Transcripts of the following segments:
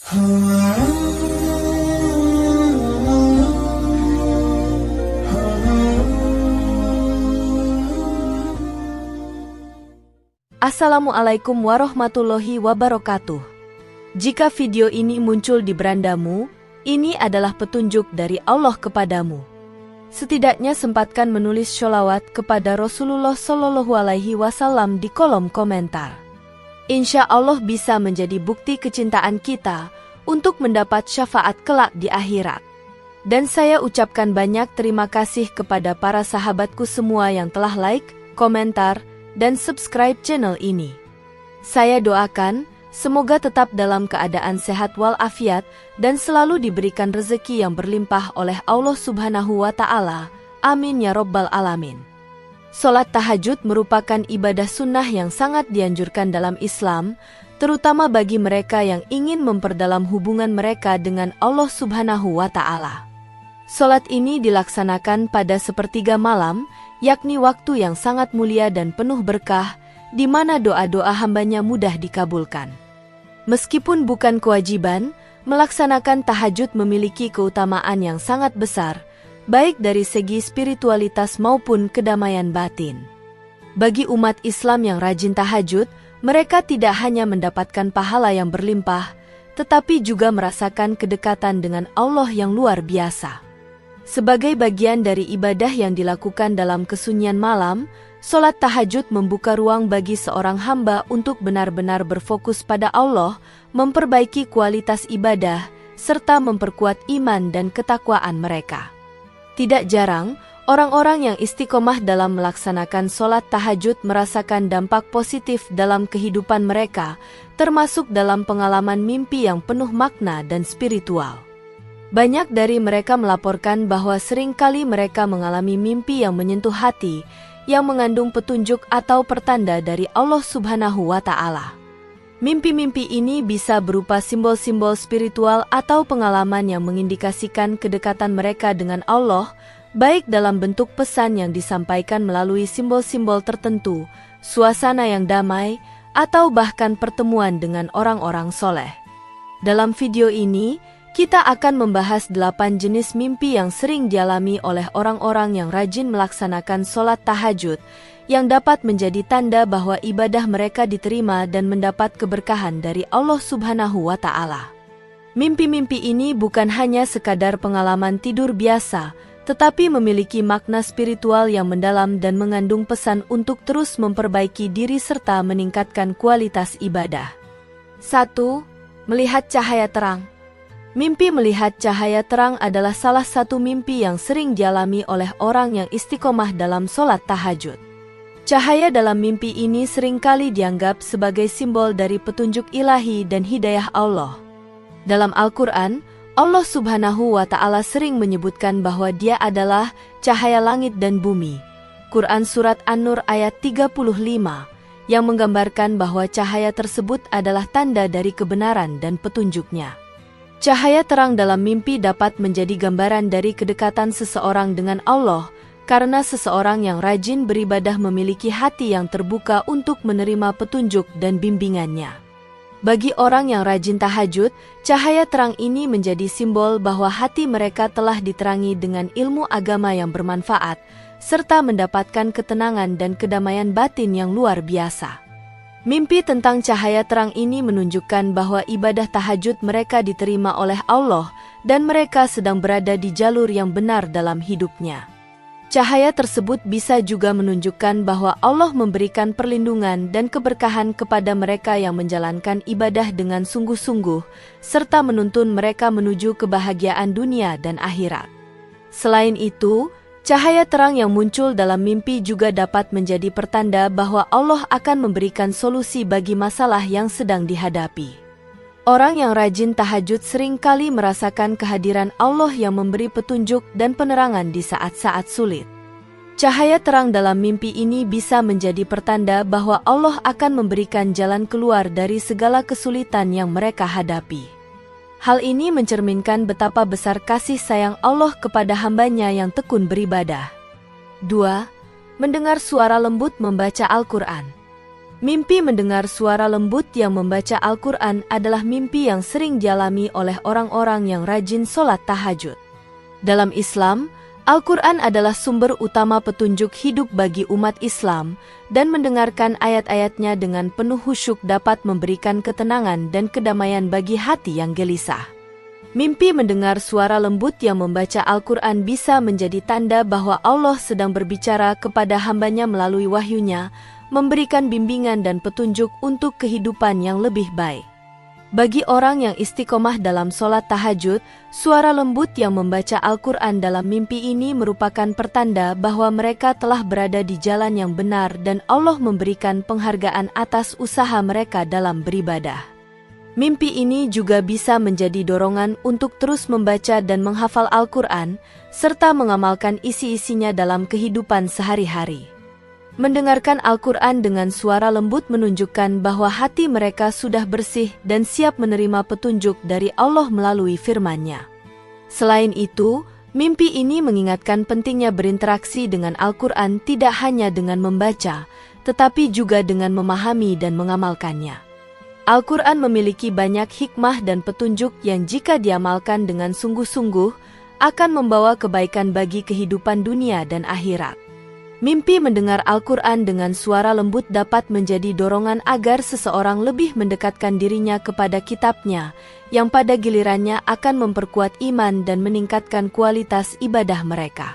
Assalamualaikum warahmatullahi wabarakatuh. Jika video ini muncul di berandamu, ini adalah petunjuk dari Allah kepadamu. Setidaknya sempatkan menulis sholawat kepada Rasulullah Shallallahu Alaihi Wasallam di kolom komentar. Insya Allah bisa menjadi bukti kecintaan kita untuk mendapat syafaat kelak di akhirat. Dan saya ucapkan banyak terima kasih kepada para sahabatku semua yang telah like, komentar, dan subscribe channel ini. Saya doakan, semoga tetap dalam keadaan sehat walafiat dan selalu diberikan rezeki yang berlimpah oleh Allah Subhanahu wa Ta'ala. Amin ya Rabbal Alamin. Salat tahajud merupakan ibadah sunnah yang sangat dianjurkan dalam Islam, terutama bagi mereka yang ingin memperdalam hubungan mereka dengan Allah Subhanahu wa Ta'ala. Salat ini dilaksanakan pada sepertiga malam, yakni waktu yang sangat mulia dan penuh berkah, di mana doa-doa hambanya mudah dikabulkan. Meskipun bukan kewajiban, melaksanakan tahajud memiliki keutamaan yang sangat besar, baik dari segi spiritualitas maupun kedamaian batin. Bagi umat Islam yang rajin tahajud, mereka tidak hanya mendapatkan pahala yang berlimpah, tetapi juga merasakan kedekatan dengan Allah yang luar biasa. Sebagai bagian dari ibadah yang dilakukan dalam kesunyian malam, salat tahajud membuka ruang bagi seorang hamba untuk benar-benar berfokus pada Allah, memperbaiki kualitas ibadah, serta memperkuat iman dan ketakwaan mereka. Tidak jarang, orang-orang yang istiqomah dalam melaksanakan salat tahajud merasakan dampak positif dalam kehidupan mereka, termasuk dalam pengalaman mimpi yang penuh makna dan spiritual. Banyak dari mereka melaporkan bahwa sering kali mereka mengalami mimpi yang menyentuh hati, yang mengandung petunjuk atau pertanda dari Allah Subhanahu wa Ta'ala. Mimpi-mimpi ini bisa berupa simbol-simbol spiritual atau pengalaman yang mengindikasikan kedekatan mereka dengan Allah, baik dalam bentuk pesan yang disampaikan melalui simbol-simbol tertentu, suasana yang damai, atau bahkan pertemuan dengan orang-orang soleh. Dalam video ini, kita akan membahas 8 jenis mimpi yang sering dialami oleh orang-orang yang rajin melaksanakan salat tahajud, yang dapat menjadi tanda bahwa ibadah mereka diterima dan mendapat keberkahan dari Allah Subhanahu wa Ta'ala. Mimpi-mimpi ini bukan hanya sekadar pengalaman tidur biasa, tetapi memiliki makna spiritual yang mendalam dan mengandung pesan untuk terus memperbaiki diri serta meningkatkan kualitas ibadah. 1. Melihat cahaya terang. Mimpi melihat cahaya terang adalah salah satu mimpi yang sering dialami oleh orang yang istiqomah dalam salat tahajud. Cahaya dalam mimpi ini seringkali dianggap sebagai simbol dari petunjuk ilahi dan hidayah Allah. Dalam Al-Quran, Allah Subhanahu wa Ta'ala sering menyebutkan bahwa Dia adalah cahaya langit dan bumi. Quran Surat An-Nur ayat 35, yang menggambarkan bahwa cahaya tersebut adalah tanda dari kebenaran dan petunjuknya. Cahaya terang dalam mimpi dapat menjadi gambaran dari kedekatan seseorang dengan Allah, karena seseorang yang rajin beribadah memiliki hati yang terbuka untuk menerima petunjuk dan bimbingannya. Bagi orang yang rajin tahajud, cahaya terang ini menjadi simbol bahwa hati mereka telah diterangi dengan ilmu agama yang bermanfaat, serta mendapatkan ketenangan dan kedamaian batin yang luar biasa. Mimpi tentang cahaya terang ini menunjukkan bahwa ibadah tahajud mereka diterima oleh Allah dan mereka sedang berada di jalur yang benar dalam hidupnya. Cahaya tersebut bisa juga menunjukkan bahwa Allah memberikan perlindungan dan keberkahan kepada mereka yang menjalankan ibadah dengan sungguh-sungguh, serta menuntun mereka menuju kebahagiaan dunia dan akhirat. Selain itu, cahaya terang yang muncul dalam mimpi juga dapat menjadi pertanda bahwa Allah akan memberikan solusi bagi masalah yang sedang dihadapi. Orang yang rajin tahajud seringkali merasakan kehadiran Allah yang memberi petunjuk dan penerangan di saat-saat sulit. Cahaya terang dalam mimpi ini bisa menjadi pertanda bahwa Allah akan memberikan jalan keluar dari segala kesulitan yang mereka hadapi. Hal ini mencerminkan betapa besar kasih sayang Allah kepada hambanya yang tekun beribadah. 2. Mendengar suara lembut membaca Al-Quran. Mimpi mendengar suara lembut yang membaca Al-Quran adalah mimpi yang sering dialami oleh orang-orang yang rajin sholat tahajud. Dalam Islam, Al-Quran adalah sumber utama petunjuk hidup bagi umat Islam, dan mendengarkan ayat-ayatnya dengan penuh khusyuk dapat memberikan ketenangan dan kedamaian bagi hati yang gelisah. Mimpi mendengar suara lembut yang membaca Al-Quran bisa menjadi tanda bahwa Allah sedang berbicara kepada hambanya melalui wahyunya, memberikan bimbingan dan petunjuk untuk kehidupan yang lebih baik. Bagi orang yang istiqomah dalam sholat tahajud, suara lembut yang membaca Al-Quran dalam mimpi ini merupakan pertanda bahwa mereka telah berada di jalan yang benar dan Allah memberikan penghargaan atas usaha mereka dalam beribadah. Mimpi ini juga bisa menjadi dorongan untuk terus membaca dan menghafal Al-Quran, serta mengamalkan isi-isinya dalam kehidupan sehari-hari. Mendengarkan Al-Quran dengan suara lembut menunjukkan bahwa hati mereka sudah bersih dan siap menerima petunjuk dari Allah melalui firman-Nya. Selain itu, mimpi ini mengingatkan pentingnya berinteraksi dengan Al-Quran tidak hanya dengan membaca, tetapi juga dengan memahami dan mengamalkannya. Al-Quran memiliki banyak hikmah dan petunjuk yang jika diamalkan dengan sungguh-sungguh, akan membawa kebaikan bagi kehidupan dunia dan akhirat. Mimpi mendengar Al-Quran dengan suara lembut dapat menjadi dorongan agar seseorang lebih mendekatkan dirinya kepada kitabnya, yang pada gilirannya akan memperkuat iman dan meningkatkan kualitas ibadah mereka.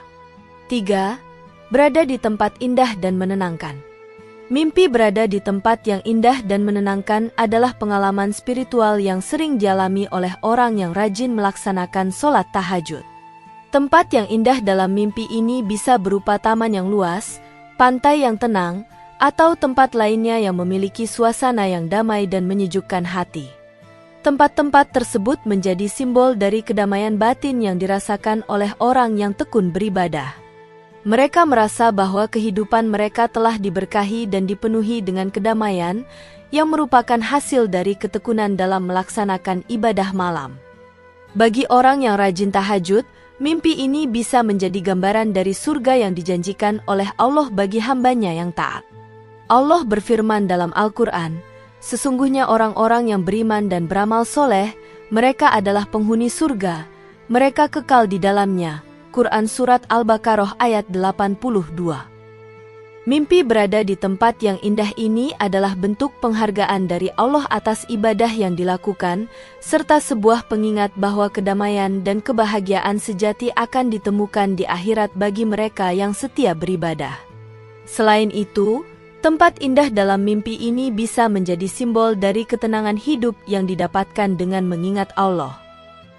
3. Berada di tempat indah dan menenangkan. Mimpi berada di tempat yang indah dan menenangkan adalah pengalaman spiritual yang sering dialami oleh orang yang rajin melaksanakan sholat tahajud. Tempat yang indah dalam mimpi ini bisa berupa taman yang luas, pantai yang tenang, atau tempat lainnya yang memiliki suasana yang damai dan menyejukkan hati. Tempat-tempat tersebut menjadi simbol dari kedamaian batin yang dirasakan oleh orang yang tekun beribadah. Mereka merasa bahwa kehidupan mereka telah diberkahi dan dipenuhi dengan kedamaian yang merupakan hasil dari ketekunan dalam melaksanakan ibadah malam. Bagi orang yang rajin tahajud, mimpi ini bisa menjadi gambaran dari surga yang dijanjikan oleh Allah bagi hambanya yang taat. Allah berfirman dalam Al-Quran, "Sesungguhnya orang-orang yang beriman dan beramal soleh, mereka adalah penghuni surga, mereka kekal di dalamnya." Quran Surat Al-Baqarah ayat 82. Mimpi berada di tempat yang indah ini adalah bentuk penghargaan dari Allah atas ibadah yang dilakukan, serta sebuah pengingat bahwa kedamaian dan kebahagiaan sejati akan ditemukan di akhirat bagi mereka yang setia beribadah. Selain itu, tempat indah dalam mimpi ini bisa menjadi simbol dari ketenangan hidup yang didapatkan dengan mengingat Allah.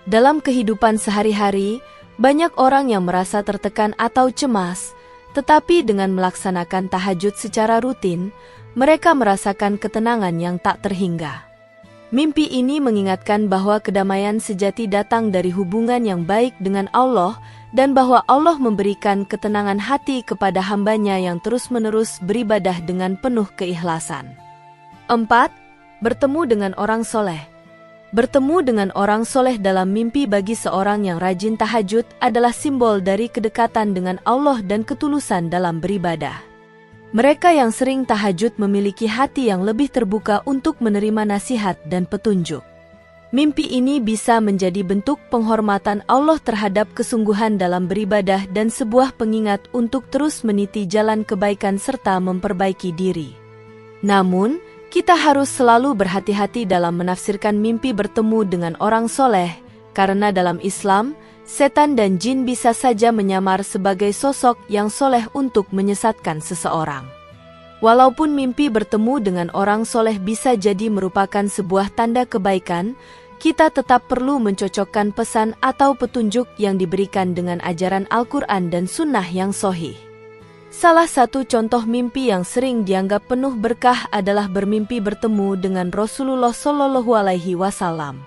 Dalam kehidupan sehari-hari, banyak orang yang merasa tertekan atau cemas, tetapi dengan melaksanakan tahajud secara rutin, mereka merasakan ketenangan yang tak terhingga. Mimpi ini mengingatkan bahwa kedamaian sejati datang dari hubungan yang baik dengan Allah dan bahwa Allah memberikan ketenangan hati kepada hambanya yang terus-menerus beribadah dengan penuh keikhlasan. 4. Bertemu dengan orang soleh. Bertemu dengan orang soleh dalam mimpi bagi seorang yang rajin tahajud adalah simbol dari kedekatan dengan Allah dan ketulusan dalam beribadah. Mereka yang sering tahajud memiliki hati yang lebih terbuka untuk menerima nasihat dan petunjuk. Mimpi ini bisa menjadi bentuk penghormatan Allah terhadap kesungguhan dalam beribadah dan sebuah pengingat untuk terus meniti jalan kebaikan serta memperbaiki diri. Namun, kita harus selalu berhati-hati dalam menafsirkan mimpi bertemu dengan orang soleh, karena dalam Islam, setan dan jin bisa saja menyamar sebagai sosok yang soleh untuk menyesatkan seseorang. Walaupun mimpi bertemu dengan orang soleh bisa jadi merupakan sebuah tanda kebaikan, kita tetap perlu mencocokkan pesan atau petunjuk yang diberikan dengan ajaran Al-Quran dan Sunnah yang sahih. Salah satu contoh mimpi yang sering dianggap penuh berkah adalah bermimpi bertemu dengan Rasulullah Shallallahu Alaihi Wasallam.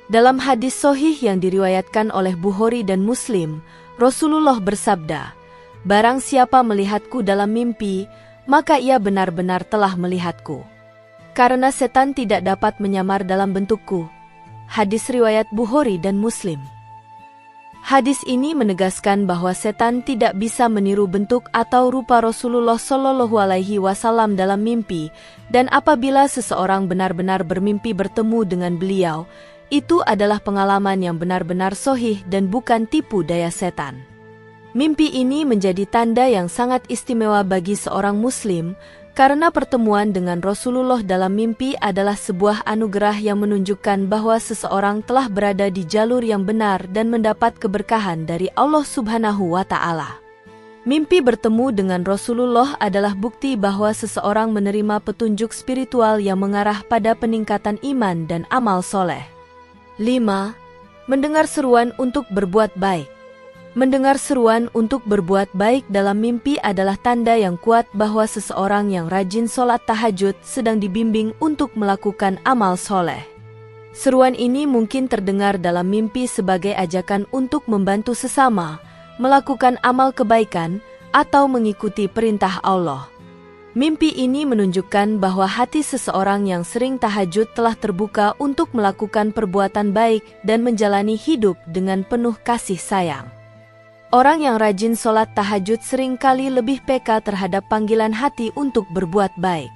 Dalam hadis sahih yang diriwayatkan oleh Bukhari dan Muslim, Rasulullah bersabda, "Barang siapa melihatku dalam mimpi, maka ia benar-benar telah melihatku. Karena setan tidak dapat menyamar dalam bentukku." Hadis riwayat Bukhari dan Muslim. Hadis ini menegaskan bahwa setan tidak bisa meniru bentuk atau rupa Rasulullah Shallallahu Alaihi Wasallam dalam mimpi, dan apabila seseorang benar-benar bermimpi bertemu dengan beliau, itu adalah pengalaman yang benar-benar sahih dan bukan tipu daya setan. Mimpi ini menjadi tanda yang sangat istimewa bagi seorang Muslim, karena pertemuan dengan Rasulullah dalam mimpi adalah sebuah anugerah yang menunjukkan bahwa seseorang telah berada di jalur yang benar dan mendapat keberkahan dari Allah Subhanahu wa Ta'ala. Mimpi bertemu dengan Rasulullah adalah bukti bahwa seseorang menerima petunjuk spiritual yang mengarah pada peningkatan iman dan amal soleh. 5. Mendengar seruan untuk berbuat baik. Mendengar seruan untuk berbuat baik dalam mimpi adalah tanda yang kuat bahwa seseorang yang rajin sholat tahajud sedang dibimbing untuk melakukan amal soleh. Seruan ini mungkin terdengar dalam mimpi sebagai ajakan untuk membantu sesama, melakukan amal kebaikan, atau mengikuti perintah Allah. Mimpi ini menunjukkan bahwa hati seseorang yang sering tahajud telah terbuka untuk melakukan perbuatan baik dan menjalani hidup dengan penuh kasih sayang. Orang yang rajin sholat tahajud seringkali lebih peka terhadap panggilan hati untuk berbuat baik.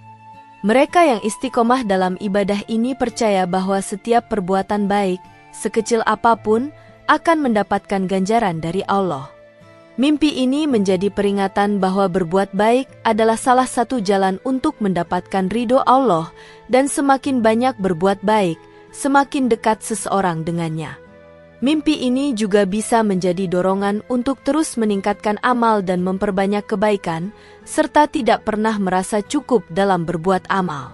Mereka yang istiqomah dalam ibadah ini percaya bahwa setiap perbuatan baik, sekecil apapun, akan mendapatkan ganjaran dari Allah. Mimpi ini menjadi peringatan bahwa berbuat baik adalah salah satu jalan untuk mendapatkan ridho Allah, dan semakin banyak berbuat baik, semakin dekat seseorang dengannya. Mimpi ini juga bisa menjadi dorongan untuk terus meningkatkan amal dan memperbanyak kebaikan, serta tidak pernah merasa cukup dalam berbuat amal.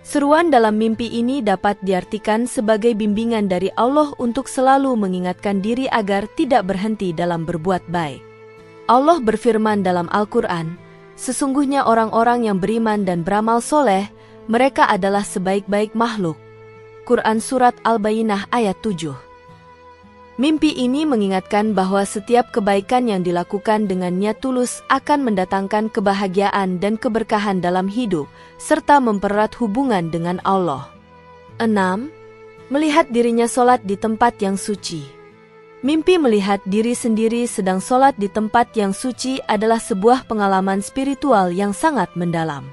Seruan dalam mimpi ini dapat diartikan sebagai bimbingan dari Allah untuk selalu mengingatkan diri agar tidak berhenti dalam berbuat baik. Allah berfirman dalam Al-Quran, "Sesungguhnya orang-orang yang beriman dan beramal soleh, mereka adalah sebaik-baik makhluk." Quran Surat Al-Bayyinah ayat 7. Mimpi ini mengingatkan bahwa setiap kebaikan yang dilakukan dengan niat tulus akan mendatangkan kebahagiaan dan keberkahan dalam hidup, serta mempererat hubungan dengan Allah. 6. Melihat dirinya sholat di tempat yang suci. Mimpi melihat diri sendiri sedang sholat di tempat yang suci adalah sebuah pengalaman spiritual yang sangat mendalam.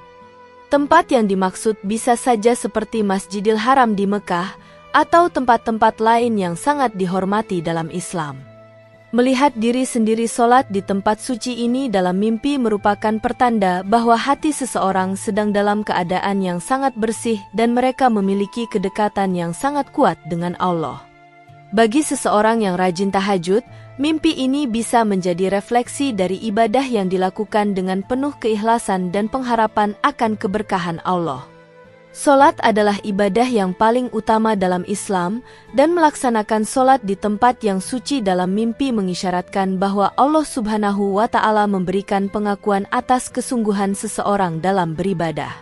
Tempat yang dimaksud bisa saja seperti Masjidil Haram di Mekah, atau tempat-tempat lain yang sangat dihormati dalam Islam. Melihat diri sendiri sholat di tempat suci ini dalam mimpi merupakan pertanda bahwa hati seseorang sedang dalam keadaan yang sangat bersih dan mereka memiliki kedekatan yang sangat kuat dengan Allah. Bagi seseorang yang rajin tahajud, mimpi ini bisa menjadi refleksi dari ibadah yang dilakukan dengan penuh keikhlasan dan pengharapan akan keberkahan Allah. Sholat adalah ibadah yang paling utama dalam Islam, dan melaksanakan sholat di tempat yang suci dalam mimpi mengisyaratkan bahwa Allah Subhanahu wa Ta'ala memberikan pengakuan atas kesungguhan seseorang dalam beribadah.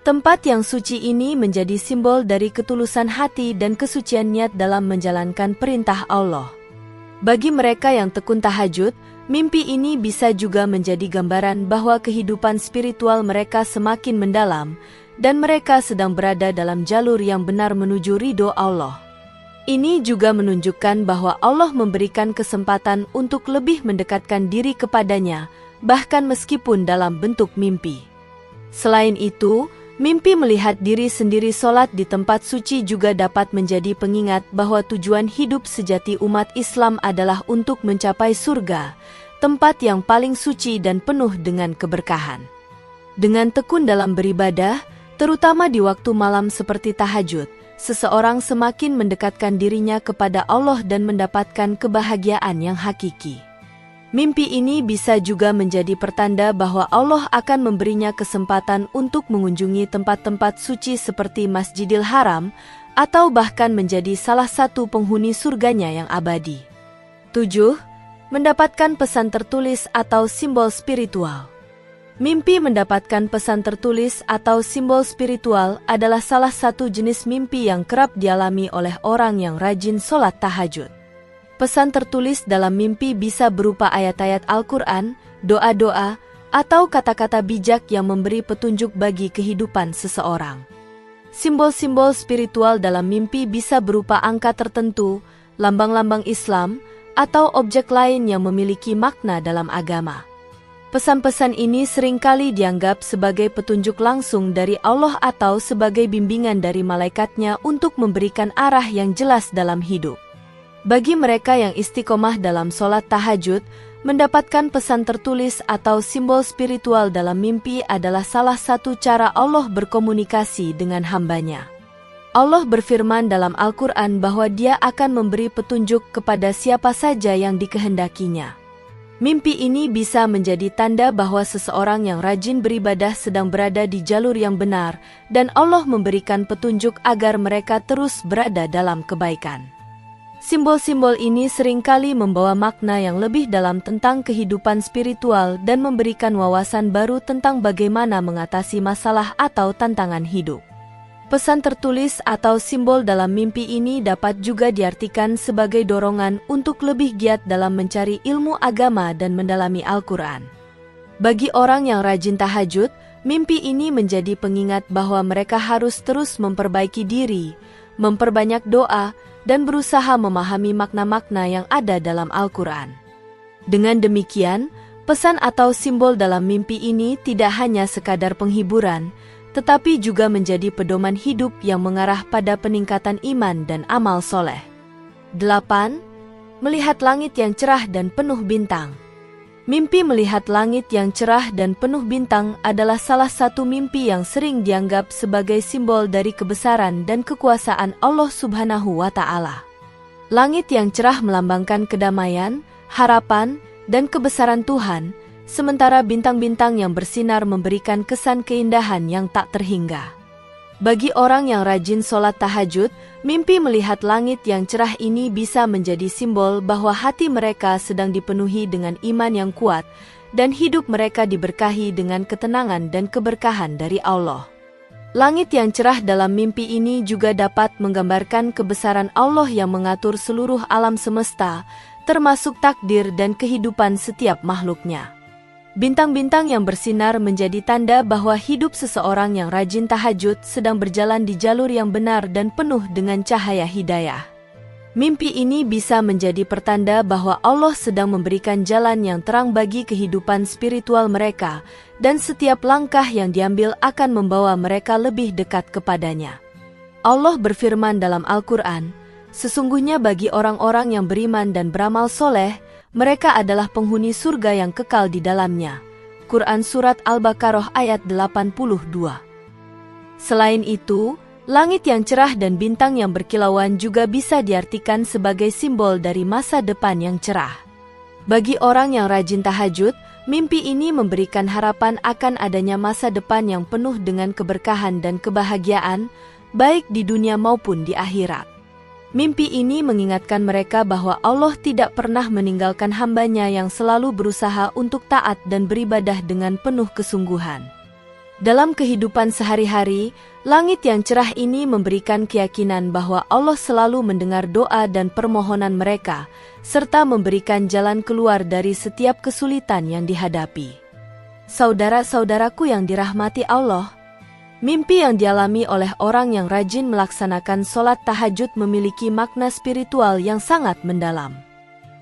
Tempat yang suci ini menjadi simbol dari ketulusan hati dan kesucian niat dalam menjalankan perintah Allah. Bagi mereka yang tekun tahajud, mimpi ini bisa juga menjadi gambaran bahwa kehidupan spiritual mereka semakin mendalam, dan mereka sedang berada dalam jalur yang benar menuju ridho Allah. Ini juga menunjukkan bahwa Allah memberikan kesempatan untuk lebih mendekatkan diri kepadanya, bahkan meskipun dalam bentuk mimpi. Selain itu, mimpi melihat diri sendiri sholat di tempat suci juga dapat menjadi pengingat bahwa tujuan hidup sejati umat Islam adalah untuk mencapai surga, tempat yang paling suci dan penuh dengan keberkahan. Dengan tekun dalam beribadah, terutama di waktu malam seperti tahajud, seseorang semakin mendekatkan dirinya kepada Allah dan mendapatkan kebahagiaan yang hakiki. Mimpi ini bisa juga menjadi pertanda bahwa Allah akan memberinya kesempatan untuk mengunjungi tempat-tempat suci seperti Masjidil Haram, atau bahkan menjadi salah satu penghuni surganya yang abadi. 7. Mendapatkan pesan tertulis atau simbol spiritual. Mimpi mendapatkan pesan tertulis atau simbol spiritual adalah salah satu jenis mimpi yang kerap dialami oleh orang yang rajin sholat tahajud. Pesan tertulis dalam mimpi bisa berupa ayat-ayat Al-Quran, doa-doa, atau kata-kata bijak yang memberi petunjuk bagi kehidupan seseorang. Simbol-simbol spiritual dalam mimpi bisa berupa angka tertentu, lambang-lambang Islam, atau objek lain yang memiliki makna dalam agama. Pesan-pesan ini seringkali dianggap sebagai petunjuk langsung dari Allah atau sebagai bimbingan dari malaikatnya untuk memberikan arah yang jelas dalam hidup. Bagi mereka yang istiqomah dalam sholat tahajud, mendapatkan pesan tertulis atau simbol spiritual dalam mimpi adalah salah satu cara Allah berkomunikasi dengan hambanya. Allah berfirman dalam Al-Quran bahwa Dia akan memberi petunjuk kepada siapa saja yang dikehendakinya. Mimpi ini bisa menjadi tanda bahwa seseorang yang rajin beribadah sedang berada di jalur yang benar, dan Allah memberikan petunjuk agar mereka terus berada dalam kebaikan. Simbol-simbol ini seringkali membawa makna yang lebih dalam tentang kehidupan spiritual dan memberikan wawasan baru tentang bagaimana mengatasi masalah atau tantangan hidup. Pesan tertulis atau simbol dalam mimpi ini dapat juga diartikan sebagai dorongan untuk lebih giat dalam mencari ilmu agama dan mendalami Al-Quran. Bagi orang yang rajin tahajud, mimpi ini menjadi pengingat bahwa mereka harus terus memperbaiki diri, memperbanyak doa, dan berusaha memahami makna-makna yang ada dalam Al-Quran. Dengan demikian, pesan atau simbol dalam mimpi ini tidak hanya sekadar penghiburan, tetapi juga menjadi pedoman hidup yang mengarah pada peningkatan iman dan amal soleh. 8. Melihat langit yang cerah dan penuh bintang. Mimpi melihat langit yang cerah dan penuh bintang adalah salah satu mimpi yang sering dianggap sebagai simbol dari kebesaran dan kekuasaan Allah Subhanahu wa Ta'ala. Langit yang cerah melambangkan kedamaian, harapan, dan kebesaran Tuhan, sementara bintang-bintang yang bersinar memberikan kesan keindahan yang tak terhingga. Bagi orang yang rajin sholat tahajud, mimpi melihat langit yang cerah ini bisa menjadi simbol bahwa hati mereka sedang dipenuhi dengan iman yang kuat, dan hidup mereka diberkahi dengan ketenangan dan keberkahan dari Allah. Langit yang cerah dalam mimpi ini juga dapat menggambarkan kebesaran Allah yang mengatur seluruh alam semesta, termasuk takdir dan kehidupan setiap makhluknya. Bintang-bintang yang bersinar menjadi tanda bahwa hidup seseorang yang rajin tahajud sedang berjalan di jalur yang benar dan penuh dengan cahaya hidayah. Mimpi ini bisa menjadi pertanda bahwa Allah sedang memberikan jalan yang terang bagi kehidupan spiritual mereka, dan setiap langkah yang diambil akan membawa mereka lebih dekat kepadanya. Allah berfirman dalam Al-Quran, "Sesungguhnya bagi orang-orang yang beriman dan beramal soleh, mereka adalah penghuni surga yang kekal di dalamnya." Quran Surat Al-Baqarah ayat 82. Selain itu, langit yang cerah dan bintang yang berkilauan juga bisa diartikan sebagai simbol dari masa depan yang cerah. Bagi orang yang rajin tahajud, mimpi ini memberikan harapan akan adanya masa depan yang penuh dengan keberkahan dan kebahagiaan, baik di dunia maupun di akhirat. Mimpi ini mengingatkan mereka bahwa Allah tidak pernah meninggalkan hambanya yang selalu berusaha untuk taat dan beribadah dengan penuh kesungguhan. Dalam kehidupan sehari-hari, langit yang cerah ini memberikan keyakinan bahwa Allah selalu mendengar doa dan permohonan mereka, serta memberikan jalan keluar dari setiap kesulitan yang dihadapi. Saudara-saudaraku yang dirahmati Allah, mimpi yang dialami oleh orang yang rajin melaksanakan sholat tahajud memiliki makna spiritual yang sangat mendalam.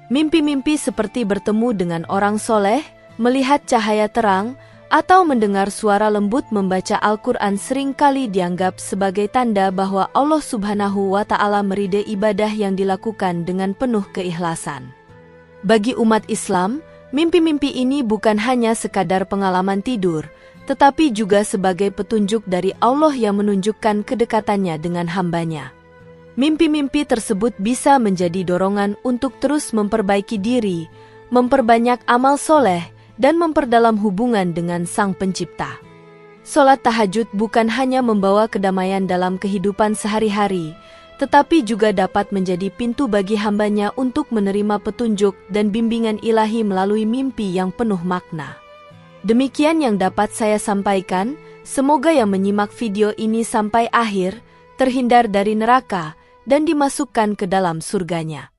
Mimpi-mimpi seperti bertemu dengan orang soleh, melihat cahaya terang, atau mendengar suara lembut membaca Al-Quran seringkali dianggap sebagai tanda bahwa Allah Subhanahu wa Ta'ala meridai ibadah yang dilakukan dengan penuh keikhlasan. Bagi umat Islam, mimpi-mimpi ini bukan hanya sekadar pengalaman tidur, tetapi juga sebagai petunjuk dari Allah yang menunjukkan kedekatannya dengan hambanya. Mimpi-mimpi tersebut bisa menjadi dorongan untuk terus memperbaiki diri, memperbanyak amal soleh, dan memperdalam hubungan dengan Sang Pencipta. Sholat tahajud bukan hanya membawa kedamaian dalam kehidupan sehari-hari, tetapi juga dapat menjadi pintu bagi hambanya untuk menerima petunjuk dan bimbingan ilahi melalui mimpi yang penuh makna. Demikian yang dapat saya sampaikan, semoga yang menyimak video ini sampai akhir, terhindar dari neraka, dan dimasukkan ke dalam surganya.